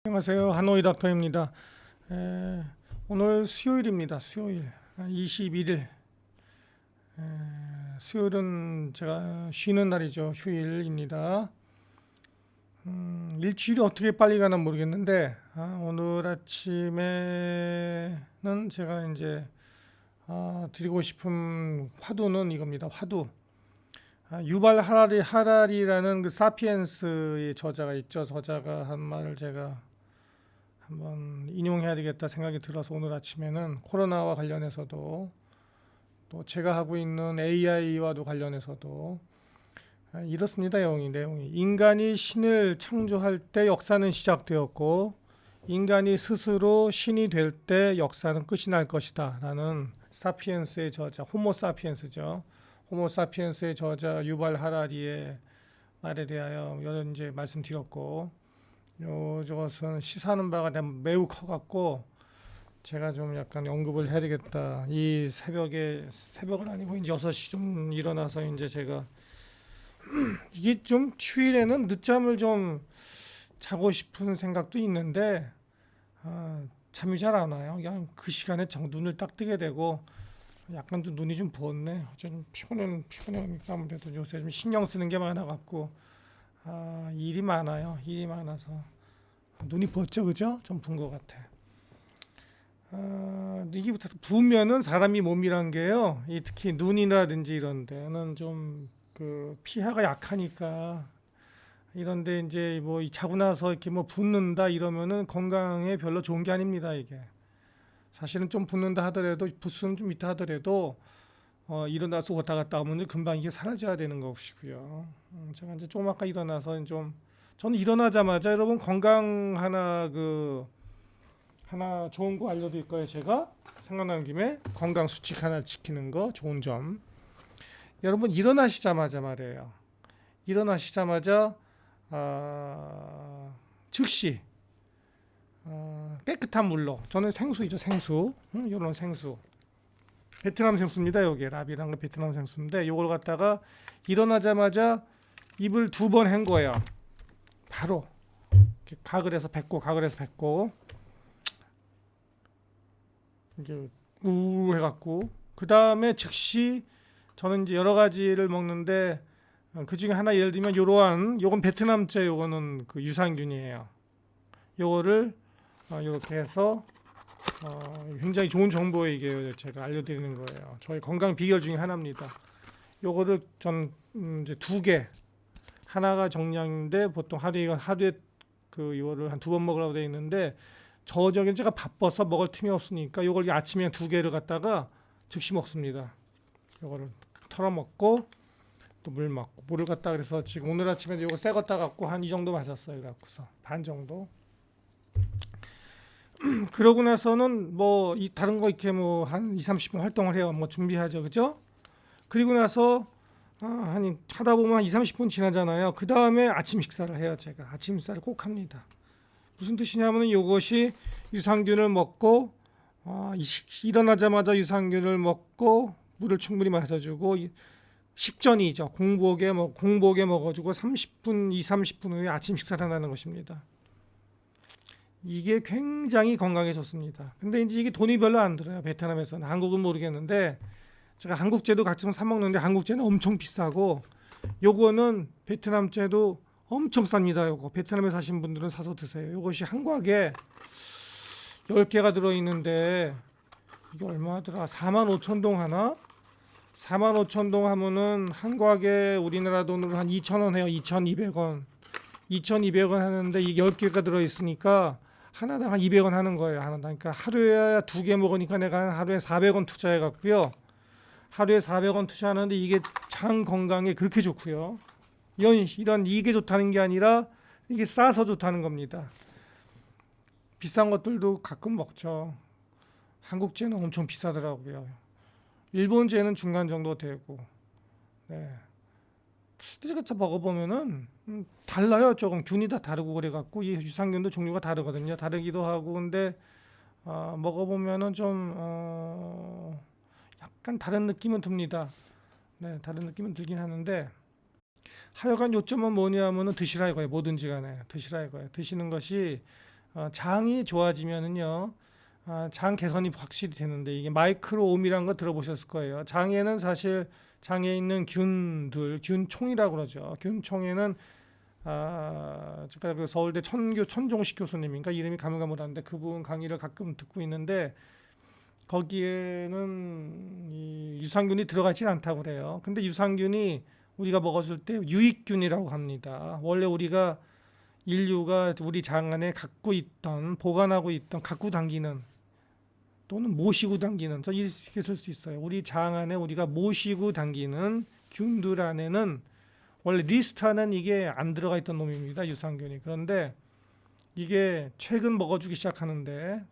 안녕하세요. 하노이 닥터입니다. 오늘 수요일입니다. 수요일 21일. 수요일은 제가 쉬는 날이죠. 휴일입니다. 일주일이 어떻게 빨리 가나 모르겠는데 오늘 아침에는 제가 이제 드리고 싶은 화두는 이겁니다. 화두. 유발 하라리라는 그 사피엔스의 저자가 있죠. 저자가 한 말을 제가 한번 인용해야 되겠다 생각이 들어서 오늘 아침에는 코로나와 관련해서도 또 제가 하고 있는 AI와도 관련해서도 이렇습니다. 내용이 인간이 신을 창조할 때 역사는 시작되었고 인간이 스스로 신이 될 때 역사는 끝이 날 것이다 라는 사피엔스의 저자 호모사피엔스죠. 호모사피엔스의 저자 유발 하라리의 말에 대하여 여러 이제 말씀드렸고 저것은 시사하는 바가 매우 커갖고 제가 좀 약간 언급을 해야 되겠다. 이 새벽은 아니고 이제 6시 좀 일어나서 이제 제가 이게 좀 휴일에는 늦잠을 좀 자고 싶은 생각도 있는데 잠이 잘 안 와요. 그냥 그 시간에 눈을 딱 뜨게 되고 약간 좀 눈이 좀 부었네. 좀 피곤하니까 아무래도 요새 좀 신경 쓰는 게 많아갖고 일이 많아요. 일이 많아서 눈이 부었죠, 그죠? 좀 부은 것 같아. 이게 부으면은 사람이 몸이란 게요. 특히 눈이라든지 이런 데는 좀 그 피하가 약하니까 이런데 이제 뭐 자고 나서 이렇게 뭐 붓는다 이러면은 건강에 별로 좋은 게 아닙니다, 이게. 사실은 좀 붓는다 하더라도 붓으면 좀 있다 하더라도 일어나서 왔다 갔다 하면 금방 이게 사라져야 되는 것이고요. 제가 이제 좀 아까 일어나서 좀 저는 일어나자마자 여러분 건강 하나 좋은 거 알려드릴 거예요. 제가 생각나는 김에 건강 수칙 하나 지키는 거 좋은 점. 여러분 일어나시자마자 말이에요. 일어나시자마자 즉시 깨끗한 물로 저는 생수이죠. 생수. 이런 생수. 베트남 생수입니다. 여기 라비랑 베트남 생수인데 이걸 갖다가 일어나자마자 입을 2번 헹궈요. 바로 가글에서 뱉고 이제 우 해갖고 그 다음에 즉시 저는 이제 여러 가지를 먹는데 그 중에 하나 예를 들면 요건 베트남제 요거는 그 유산균이에요. 요거를 이렇게 해서 굉장히 좋은 정보에 이게 제가 알려드리는 거예요. 저희 건강 비결 중에 하나입니다. 요거를 전 이제 2개 하나가 정량인데 보통 하루에 그 이거를 한 2번 먹으라고 되어 있는데 저녁엔 제가 바빠서 먹을 틈이 없으니까 요걸 아침에 2개를 갖다가 즉시 먹습니다. 요거를 털어 먹고 또 물 먹고 물을 갖다 그래서 지금 오늘 아침에도 요거 새 거다 갖고 한 이 정도 마셨어요. 그래갖고서 반 정도. 그러고 나서는 뭐 다른 거 이렇게 뭐 한 2-30분 활동을 해요. 뭐 준비하죠. 그죠? 그리고 나서 하다 보면 한 2-30분 지나잖아요. 그 다음에 아침 식사를 해요. 제가 아침 식사를 꼭 합니다. 무슨 뜻이냐면은 이것이 유산균을 먹고 일어나자마자 유산균을 먹고 물을 충분히 마셔주고 식전이죠. 공복에 먹어주고 2-30분 후에 아침 식사를 한다는 것입니다. 이게 굉장히 건강에 좋습니다. 근데 이제 이게 돈이 별로 안 들어요. 베트남에서는. 한국은 모르겠는데 제가 한국제도 가끔 사 먹는데 한국제는 엄청 비싸고 요거는 베트남제도 엄청 쌉니다. 요거 베트남에 사신 분들은 사서 드세요. 요것이 한 과에 10개가 들어있는데 이게 얼마더라? 45,000동 하나? 45,000동 하면은 한 과에 우리나라 돈으로 한 2,000원 해요. 2,200원. 2,200원 하는데 이 10개가 들어있으니까 하나당 한 200원 하는 거예요. 하나당. 그러니까 하루에 2개 먹으니까 내가 하루에 400원 투자해 갖고요. 하루에 400원 투자하는데 이게 장 건강에 그렇게 좋고요. 이런 이게 좋다는 게 아니라 이게 싸서 좋다는 겁니다. 비싼 것들도 가끔 먹죠. 한국제는 엄청 비싸더라고요. 일본제는 중간 정도 되고. 네. 제가 먹어보면은 달라요. 조금 균이 다 다르고 그래갖고 이 유산균도 종류가 다르거든요. 다르기도 하고 근데 먹어보면은 좀 약간 다른 느낌은 듭니다. 네, 다른 느낌은 들긴 하는데 하여간 요점은 뭐냐면은 드시라 이거예요. 뭐든지 간에 드시라 이거예요. 드시는 것이 장이 좋아지면은요, 장 개선이 확실히 되는데 이게 마이크로옴이라는 거 들어보셨을 거예요. 장에는 사실 장에 있는 균들, 균총이라고 그러죠. 균총에는 제가 그 서울대 천종식 교수님인가 이름이 가물가물한데 그분 강의를 가끔 듣고 있는데 거기에는 이 유산균이 들어가지 않다고 그래요. 근데 유산균이 우리가 먹어줄 때 유익균이라고 합니다. 원래 우리가 인류가 우리 장 안에 갖고 있던 보관하고 있던 갖고 당기는 또는 모시고 당기는 저 이렇게 쓸 수 있어요. 우리 장 안에 우리가 모시고 당기는 균들 안에는 원래 리스트하는 이게 안 들어가 있던 놈입니다. 유산균이. 그런데 이게 최근 먹어주기 시작하는데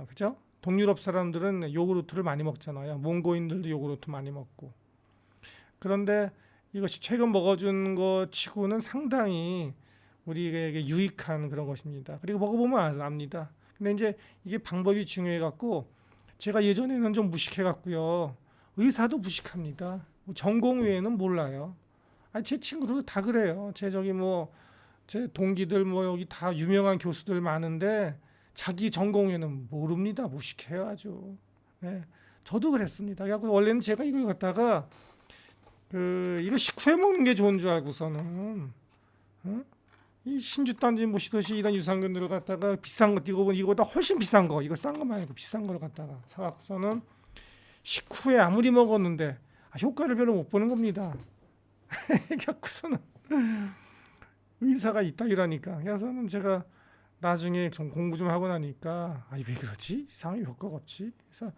그죠? 동유럽 사람들은 요구르트를 많이 먹잖아요. 몽고인들도 요구르트 많이 먹고. 그런데 이것이 최근 먹어준 것 치고는 상당히 우리에게 유익한 그런 것입니다. 그리고 먹어보면 압니다. 근데 이제 이게 방법이 중요해 갖고 제가 예전에는 좀 무식해 갖고요. 의사도 무식합니다. 전공 외에는 몰라요. 제 친구들도 다 그래요. 제 동기들 여기 다 유명한 교수들 많은데 자기 전공 외에는 모릅니다. 무식해요 아주. 네. 저도 그랬습니다. 그래서 원래는 제가 이걸 갖다가 이거 식후에 먹는 게 좋은 줄 알고서는 이 신주단지 모시듯이 이런 유산균들을 갖다가 비싼 거 띄고 보니 이거보다 훨씬 비싼 거 이거 싼 거 말고 비싼 걸 갖다가 사갖고서는 식후에 아무리 먹었는데 효과를 별로 못 보는 겁니다. 그래서는 의사가 있다 이러니까 그래서는 제가 나중에 좀 공부 좀 하고 나니까 왜 그러지? 이상하게 효과가 없지? 그래서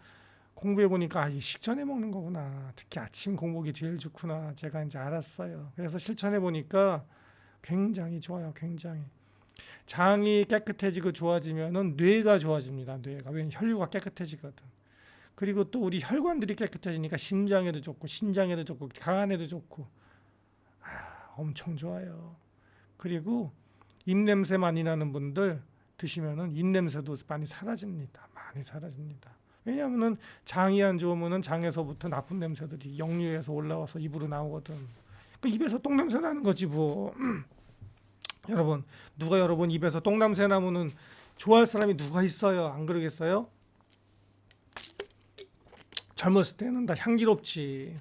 공부해 보니까 이 식전에 먹는 거구나. 특히 아침 공복이 제일 좋구나. 제가 이제 알았어요. 그래서 실천해 보니까 굉장히 좋아요. 굉장히. 장이 깨끗해지고 좋아지면은 뇌가 좋아집니다. 뇌가. 왜냐면 혈류가 깨끗해지거든. 그리고 또 우리 혈관들이 깨끗해지니까 심장에도 좋고 신장에도 좋고 간에도 좋고 엄청 좋아요. 그리고 입냄새 많이 나는 분들 드시면은 입냄새도 많이 사라집니다. 많이 사라집니다. 왜냐하면은 장이 안 좋으면은 장에서부터 나쁜 냄새들이 역류해서 올라와서 입으로 나오거든. 그 입에서 똥 냄새 나는 거지 뭐. 여러분 누가 여러분 입에서 똥 냄새 나면은 좋아할 사람이 누가 있어요? 안 그러겠어요? 젊었을 때는 다 향기롭지.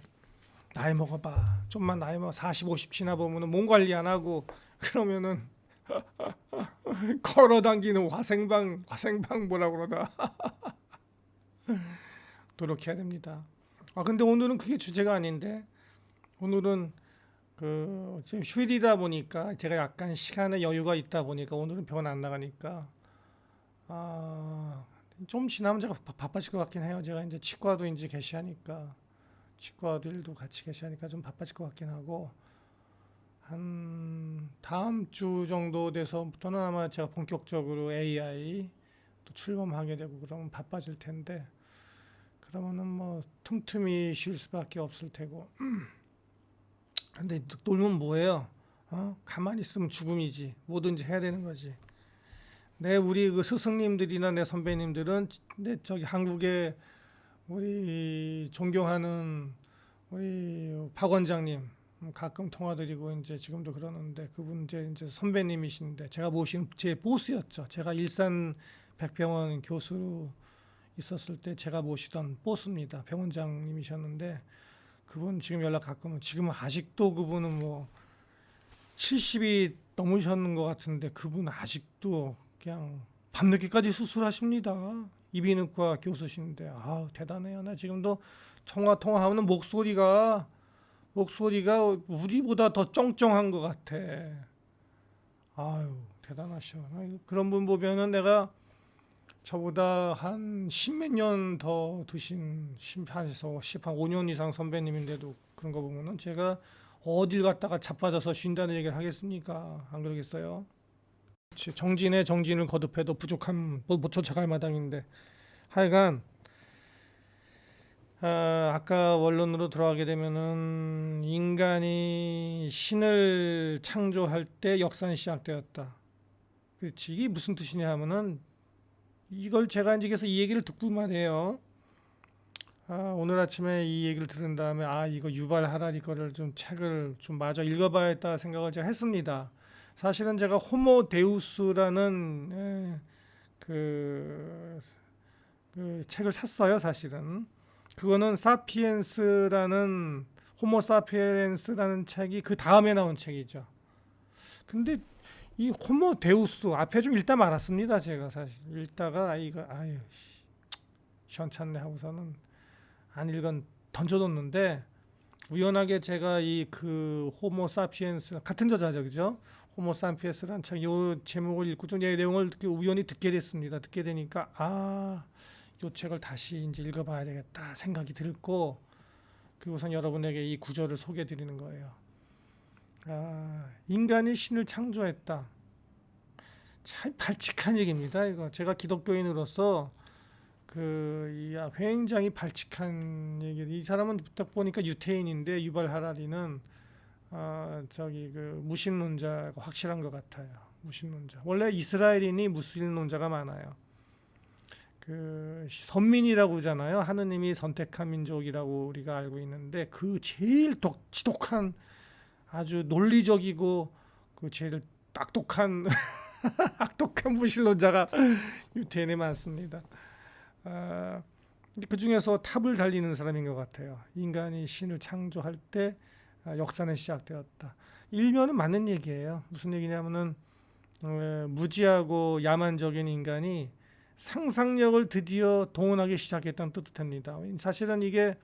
나이 먹어봐. 좀만 나이 먹어 40, 50 지나 보면은 몸 관리 안 하고 그러면은 걸어당기는 화생방 뭐라 그러나 노력해야 됩니다. 근데 오늘은 그게 주제가 아닌데 오늘은 지금 휴일이다 보니까 제가 약간 시간에 여유가 있다 보니까 오늘은 병원 안 나가니까 좀 지나면 제가 바빠질 것 같긴 해요. 제가 이제 치과도 이제 개시하니까 치과들도 같이 개시하니까 좀 바빠질 것 같긴 하고 한 다음 주 정도 돼서부터는 아마 제가 본격적으로 AI 또 출범하게 되고 그러면 바빠질 텐데 그러면은 뭐 틈틈이 쉴 수밖에 없을 테고 근데 놀면 뭐예요? 가만히 있으면 죽음이지. 뭐든지 해야 되는 거지. 우리 그 스승님들이나 내 선배님들은 저기 한국에 우리 존경하는 우리 박 원장님 가끔 통화드리고 이제 지금도 그러는데 그분 이제 선배님이신데 제가 모신 제 보스였죠. 제가 일산 백병원 교수 있었을 때 제가 모시던 보스입니다. 병원장님이셨는데 그분 지금 연락 가끔은 지금은 아직도 그분은 뭐 70이 넘으셨는 것 같은데 그분 아직도 그냥 밤늦게까지 수술하십니다. 이비인후과 교수신데 대단해요. 나 지금도 통화하면 목소리가 우리보다 더 쩡쩡한 것 같아. 대단하셔. 그런 분 보면은 내가 저보다 한 십몇 년 더 드신 한 5년 이상 선배님인데도 그런 거 보면은 제가 어딜 갔다가 자빠져서 쉰다는 얘기를 하겠습니까? 안 그러겠어요? 정진을 거듭해도 부족함 못 쫓아갈 마당인데 하여간 아까 원론으로 들어가게 되면은 인간이 신을 창조할 때 역사는 시작되었다. 그렇지. 이게 무슨 뜻이냐 하면은 이걸 제가 이제 그래서 이 얘기를 듣고 말해요. 오늘 아침에 이 얘기를 들은 다음에 이거 유발 하라리 거를 좀 책을 좀 마저 읽어봐야겠다 생각을 제가 했습니다. 사실은 제가 호모 데우스라는 그 책을 샀어요. 사실은 그거는 사피엔스라는 호모 사피엔스라는 책이 그 다음에 나온 책이죠. 근데 이 호모 데우스 앞에 좀 읽다 말았습니다. 제가 사실 읽다가 이거 아유 시원찮네 하고서는 안 읽은 던져뒀는데 우연하게 제가 이 그 호모 사피엔스 같은 저자죠, 그죠? 호모 사피엔스라는 책 요 제목을 읽고 좀 내용을 우연히 듣게 됐습니다. 듣게 되니까 요 책을 다시 이제 읽어봐야 되겠다 생각이 들고 그리고선 여러분에게 이 구절을 소개해드리는 거예요. 인간이 신을 창조했다. 참 발칙한 얘기입니다. 이거 제가 기독교인으로서 굉장히 발칙한 얘기. 이 사람은 딱 보니까 유태인인데 유발 하라리는 무신론자가 확실한 것 같아요. 무신론자. 원래 이스라엘인이 무신론자가 많아요. 선민이라고 그러잖아요. 하느님이 선택한 민족이라고 우리가 알고 있는데 그 제일 지독한 아주 논리적이고 그 제일 악독한 악독한 무신론자가 유태인에 많습니다. 그 중에서 탑을 달리는 사람인 것 같아요. 인간이 신을 창조할 때 역사는 시작되었다. 일면은 맞는 얘기예요. 무슨 얘기냐면은 무지하고 야만적인 인간이 상상력을 드디어 동원하기 시작했다는 뜻입니다. 사실은 이게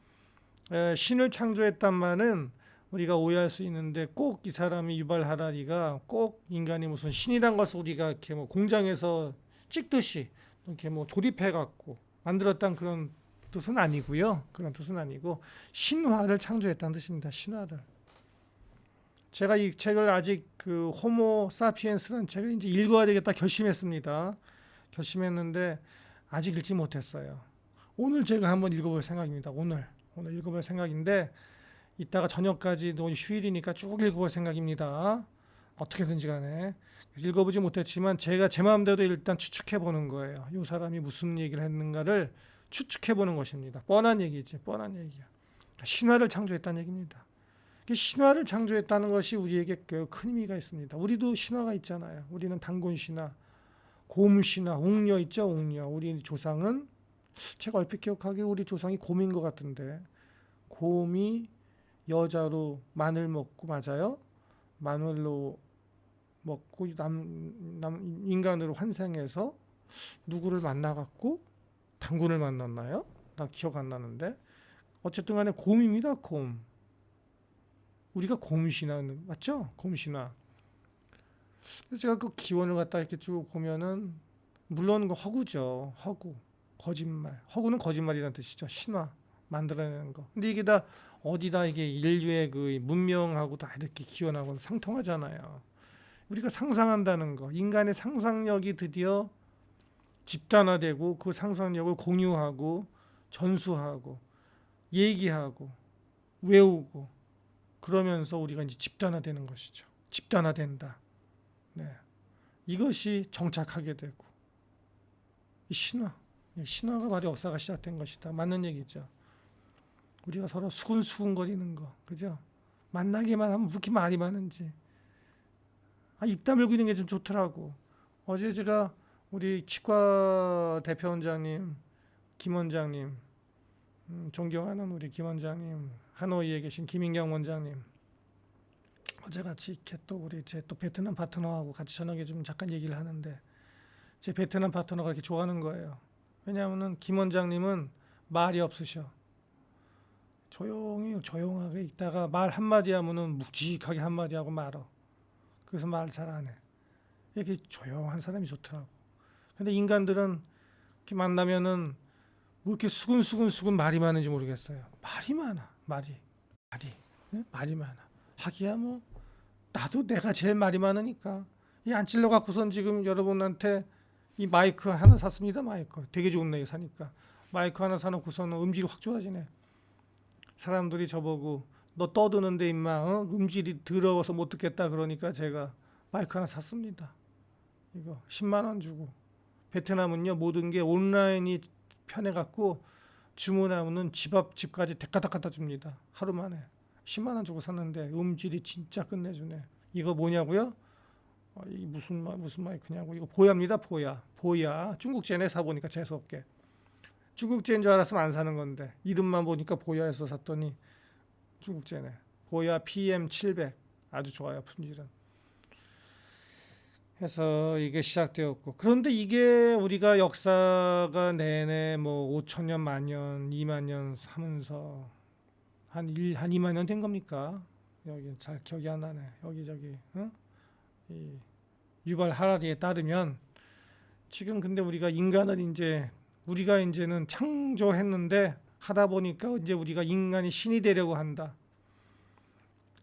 신을 창조했단 말은 우리가 오해할 수 있는데 꼭 이 사람이 유발 하라리가 꼭 인간이 무슨 신이란 것을 우리가 이렇게 뭐 공장에서 찍듯이 이렇게 뭐 조립해 갖고 만들었다는 그런 뜻은 아니고요. 그런 뜻은 아니고 신화를 창조했다는 뜻입니다. 신화를. 제가 이 책을 아직 그 호모 사피엔스라는 책을 이제 읽어야 되겠다 결심했습니다. 결심했는데 아직 읽지 못했어요. 오늘 제가 한번 읽어볼 생각입니다. 오늘 읽어볼 생각인데 이따가 저녁까지 오늘 휴일이니까 쭉 읽어볼 생각입니다. 어떻게든지 간에 읽어보지 못했지만 제가 제 마음대로 일단 추측해보는 거예요. 이 사람이 무슨 얘기를 했는가를 추측해보는 것입니다. 뻔한 얘기지, 뻔한 얘기야. 신화를 창조했다는 얘기입니다. 신화를 창조했다는 것이 우리에게 큰 의미가 있습니다. 우리도 신화가 있잖아요. 우리는 단군 신화, 곰 신화, 웅녀 있죠, 웅녀. 우리 조상은 제가 얼핏 기억하기에 우리 조상이 곰인 것 같은데 곰이 여자로 마늘 먹고 맞아요? 마늘로 먹고 인간으로 환생해서 누구를 만나갖고 당군을 만났나요? 나 기억 안 나는데 어쨌든 간에 곰입니다. 곰. 우리가 곰신화 맞죠? 곰신화. 제가 그 기원을 갖다 이렇게 쭉 보면은 물론 그 허구죠. 허구, 거짓말. 허구는 거짓말이라는 뜻이죠. 신화 만들어내는 거. 근데 이게 다 어디다 이게 인류의 그 문명하고 다 이렇게 기원하고 상통하잖아요. 우리가 상상한다는 거, 인간의 상상력이 드디어 집단화되고 그 상상력을 공유하고 전수하고 얘기하고 외우고 그러면서 우리가 이제 집단화되는 것이죠. 집단화된다. 네, 이것이 정착하게 되고 이 신화가 바로 역사가 시작된 것이다. 맞는 얘기죠. 우리가 서로 수근수근거리는 거, 그죠? 만나기만 하면 왜 이렇게 말이 많은지. 입 다물고 있는 게 좀 좋더라고. 어제 제가 우리 치과 대표 원장님, 김 원장님, 존경하는 우리 김 원장님, 하노이에 계신 김인경 원장님, 어제 같이 이렇게 또 우리 제 또 베트남 파트너하고 같이 저녁에 좀 잠깐 얘기를 하는데 제 베트남 파트너가 이렇게 좋아하는 거예요. 왜냐하면은 김 원장님은 말이 없으셔. 조용하게 있다가 말 한마디 하면은 묵직하게 한마디 하고 말어. 그래서 말 잘 안 해. 이렇게 조용한 사람이 좋더라고. 근데 인간들은 이렇게 만나면은 뭐 이렇게 수근 말이 많은지 모르겠어요. 말이 많아. 말이 많아. 하기야 뭐 나도 내가 제일 말이 많으니까 이 안 찔러 갖고선 지금 여러분한테 이 마이크 하나 샀습니다. 마이크 되게 좋은 데 사니까 마이크 하나 사놓고서는 음질이 확 좋아지네. 사람들이 저보고 너 떠드는데 임마 음질이 더러워서 못 듣겠다 그러니까 제가 마이크 하나 샀습니다. 이거 10만 원 주고. 베트남은요 모든 게 온라인이 편해갖고 주문하면은 집 앞 집까지 데까다 갖다 줍니다. 하루 만에 10만 원 주고 샀는데 음질이 진짜 끝내주네. 이거 뭐냐고요? 이 무슨 마이크냐고. 이거 보야입니다. 보야. 중국제네. 사보니까 재수없게. 중국제인 줄 알았으면 안 사는 건데 이름만 보니까 보야에서 샀더니 중국제네. 보야 PM700 아주 좋아요. 품질은. 해서 이게 시작되었고, 그런데 이게 우리가 역사가 내내 뭐 5천 년, 만년, 2만 년 하면서 한 2만 년 된 겁니까? 여기 잘 기억이 안 나네. 여기저기 이 유발 하라리에 따르면 지금 근데 우리가 이제는 창조했는데 하다 보니까 이제 우리가 인간이 신이 되려고 한다.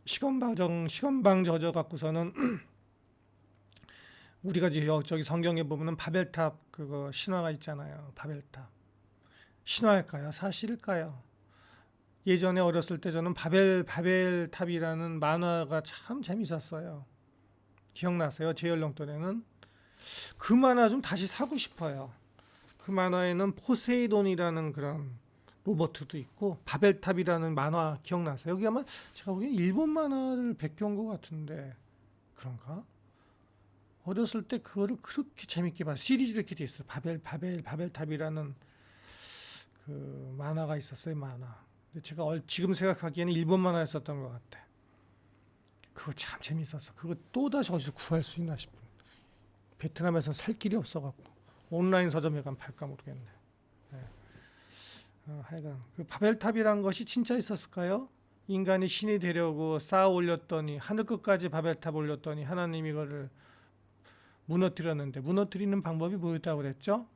시건방 져져 갖고서는 우리가 저기 성경에 보면은 바벨탑 그거 신화가 있잖아요. 바벨탑 신화일까요? 사실일까요? 예전에 어렸을 때 저는 바벨탑이라는 만화가 참 재밌었어요. 기억나세요? 제 연령대에는 그 만화 좀 다시 사고 싶어요. 그 만화에는 포세이돈이라는 그런 로버트도 있고 바벨탑이라는 만화 기억나세요? 여기 아마 제가 보기엔 일본 만화를 베껴온 것 같은데 그런가? 어렸을 때 그거를 그렇게 재밌게 봤어요. 시리즈로 이렇게 돼 있어요. 바벨탑이라는 그 만화가 있었어요. 만화. 근데 제가 지금 생각하기에는 일본 만화였었던 것 같아. 그거 참 재밌었어. 그거 또다시 어디서 구할 수 있나 싶은. 베트남에서는 살 길이 없어갖고 온라인 서점에 가면 팔까 모르겠네. 네. 하여간 그 바벨탑이란 것이 진짜 있었을까요? 인간이 신이 되려고 쌓아 올렸더니 하늘 끝까지 바벨탑 올렸더니 하나님이 이거를 무너뜨렸는데 무너뜨리는 방법이 뭐였다고 그랬죠?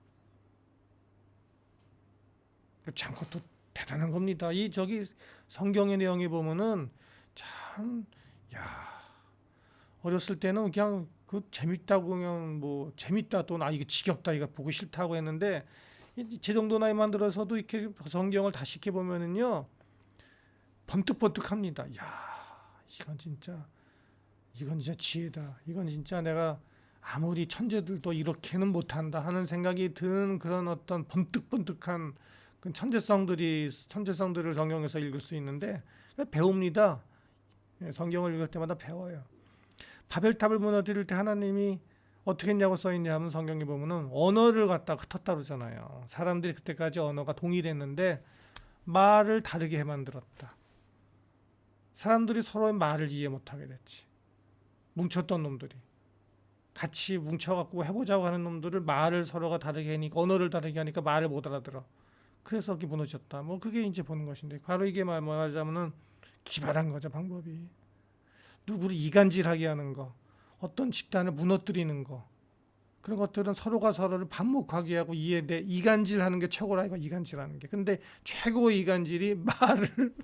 참 그것도 대단한 겁니다. 이 저기 성경의 내용에 보면은 참 어렸을 때는 그냥 그 재밌다고 그냥 뭐 재밌다 또는 이거 지겹다 이거 보기 싫다고 했는데 제 정도 나이만 들어서도 이렇게 성경을 다시 이렇게 보면은요 번뜩번뜩합니다. 이건 진짜 지혜다. 이건 진짜 내가 아무리 천재들도 이렇게는 못한다 하는 생각이 드는 그런 어떤 번뜩번뜩한 그 천재성들을 성경에서 읽을 수 있는데 배웁니다. 성경을 읽을 때마다 배워요. 바벨탑을 무너뜨릴 때 하나님이 어떻게 했냐고 써 있냐면 성경에 보면은 언어를 갖다 흩었다 그러잖아요. 사람들이 그때까지 언어가 동일했는데 말을 다르게 해 만들었다. 사람들이 서로의 말을 이해 못하게 됐지. 뭉쳤던 놈들이 같이 뭉쳐갖고 해보자고 하는 놈들을 말을 서로가 다르게 하니까 언어를 다르게 하니까 말을 못 알아들어. 그래서 이렇게 무너졌다. 뭐 그게 이제 보는 것인데 바로 이게 말하자면은 기발한 거죠. 방법이 누구를 이간질하게 하는 거, 어떤 집단을 무너뜨리는 거, 그런 것들은 서로가 서로를 반목하게 하고 이간질하는 게 최고라 이거. 이간질하는 게. 근데 최고의 이간질이 말을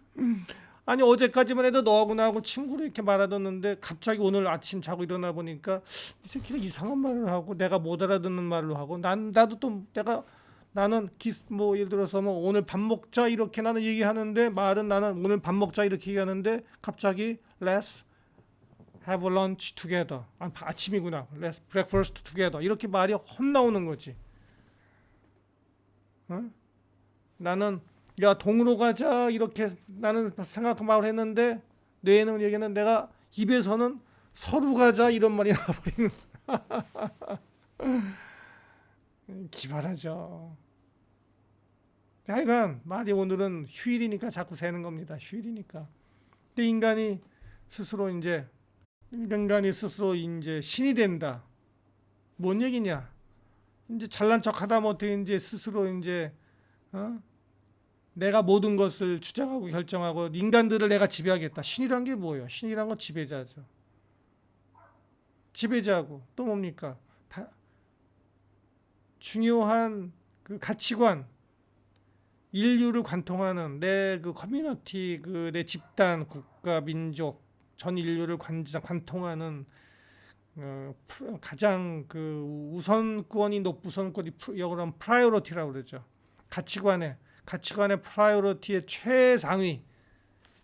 아니 어제까지만 해도 너하고 나하고 친구로 이렇게 말하던데 갑자기 오늘 아침 자고 일어나 보니까 이 새끼가 이상한 말을 하고 내가 못 알아듣는 말로 하고 나도 또 나는 뭐 예를 들어서 뭐 오늘 밥 먹자 이렇게 나는 얘기하는데 말은 나는 오늘 밥 먹자 이렇게 얘기하는데 갑자기 let's have lunch together. 아침이구나. let's breakfast together. 이렇게 말이 헛나오는 거지. 나는 야 동으로 가자 이렇게 나는 생각하고 말을 했는데 뇌에는 얘기는 내가 입에서는 서로 가자 이런 말이 나와버리는. 기발하죠. 하여간 말이 오늘은 휴일이니까 자꾸 새는 겁니다. 휴일이니까. 근데 인간이 스스로 이제 신이 된다. 뭔 얘기냐? 이제 잘난 척하다 못해 이제 스스로 이제 내가 모든 것을 주장하고 결정하고 인간들을 내가 지배하겠다. 신이란 게 뭐예요? 신이란 건 지배자죠. 지배자고 또 뭡니까? 중요한 그 가치관, 인류를 관통하는 내 그 커뮤니티, 그 내 집단, 국가, 민족, 전 인류를 관통하는 가장 그 우선권이 영어로 하면 프라이어리티라고 그러죠. 가치관의 프라이어리티의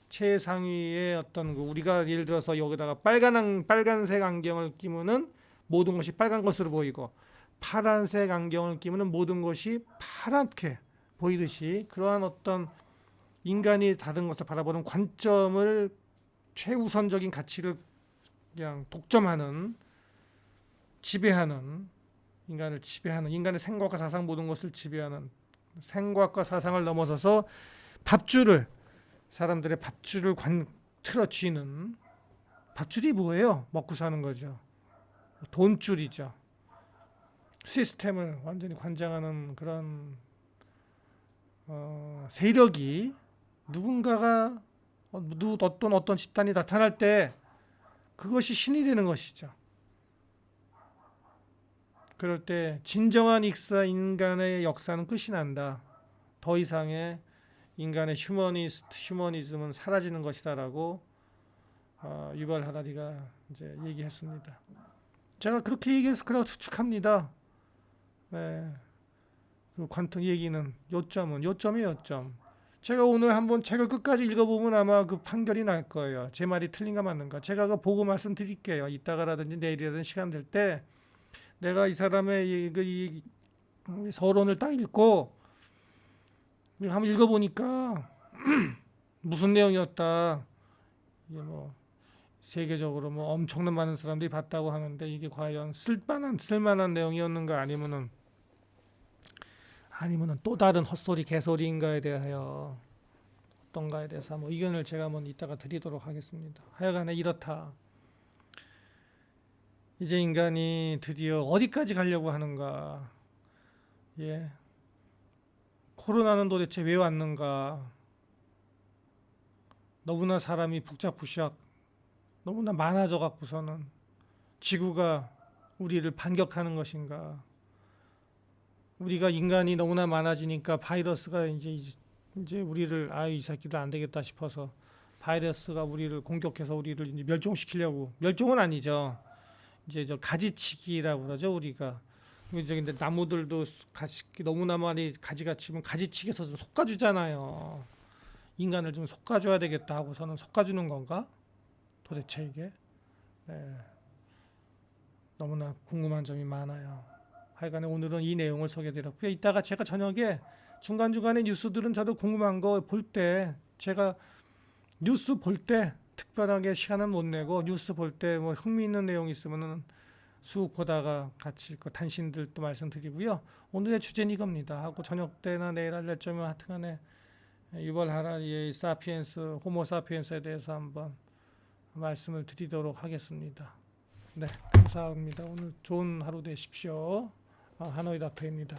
최상위의 어떤 우리가 예를 들어서 여기다가 빨간색 안경을 끼면은 모든 것이 빨간 것으로 보이고 파란색 안경을 끼면은 모든 것이 파랗게 보이듯이 그러한 어떤 인간이 다른 것을 바라보는 관점을 최우선적인 가치를 그냥 독점하는 지배하는, 인간을 지배하는, 인간의 생각과 사상 모든 것을 지배하는, 생각과 사상을 넘어서서 사람들의 밥줄을 틀어쥐는. 밥줄이 뭐예요? 먹고 사는 거죠. 돈줄이죠. 시스템을 완전히 관장하는 그런 세력이, 누군가가 어떤 집단이 나타날 때 그것이 신이 되는 것이죠. 그럴 때 진정한 인간의 역사는 끝이 난다. 더 이상의 인간의 휴머니즘은 사라지는 것이다라고 유발 하라리가 이제 얘기했습니다. 제가 그렇게 얘기해서 그냥 추측합니다. 네. 그 관통 얘기는 요점이에요. 제가 오늘 한번 책을 끝까지 읽어보면 아마 그 판결이 날 거예요. 제 말이 틀린가 맞는가. 제가 그 보고 말씀드릴게요. 이따가라든지 내일이라든지 시간 될 때 내가 이 사람의 이 서론을 딱 읽고 한번 읽어보니까 무슨 내용이었다. 이게 뭐 세계적으로 뭐 엄청난 많은 사람들이 봤다고 하는데 이게 과연 쓸만한 내용이었는가, 아니면은 또 다른 헛소리 개소리인가에 대하여 어떤가에 대해서 한번 의견을 제가 한번 이따가 드리도록 하겠습니다. 하여간에 이렇다. 이제 인간이 드디어 어디까지 가려고 하는가. 예. 코로나는 도대체 왜 왔는가. 너무나 사람이 북적북적 너무나 많아져 갖고서는 지구가 우리를 반격하는 것인가. 우리가 인간이 너무나 많아지니까 바이러스가 이제 우리를 이 새끼들 안 되겠다 싶어서 바이러스가 우리를 공격해서 우리를 이제 멸종시키려고. 멸종은 아니죠. 이제 저 가지치기라고 그러죠, 우리가. 근데 나무들도 너무나 많이 가지가 치면 가지치기에서 좀 솎아주잖아요. 인간을 좀 솎아줘야 되겠다 하고서는 솎아주는 건가? 도대체 이게 너무나 궁금한 점이 많아요. 하여간에 오늘은 이 내용을 소개드렸고요. 이따가 제가 저녁에 중간중간에 뉴스들은 저도 궁금한 거 볼 때, 제가 뉴스 볼 때 특별하게 시간은 못 내고 뉴스 볼 때 뭐 흥미있는 내용이 있으면은 쑥 보다가 같이 그 단신들도 말씀드리고요. 오늘의 주제는 이겁니다 하고 저녁 때나 내일 알려주면 하여튼간에 유발 하라리의 호모 사피엔스에 대해서 한번 말씀을 드리도록 하겠습니다. 네, 감사합니다. 오늘 좋은 하루 되십시오. 하노이 닥터입니다.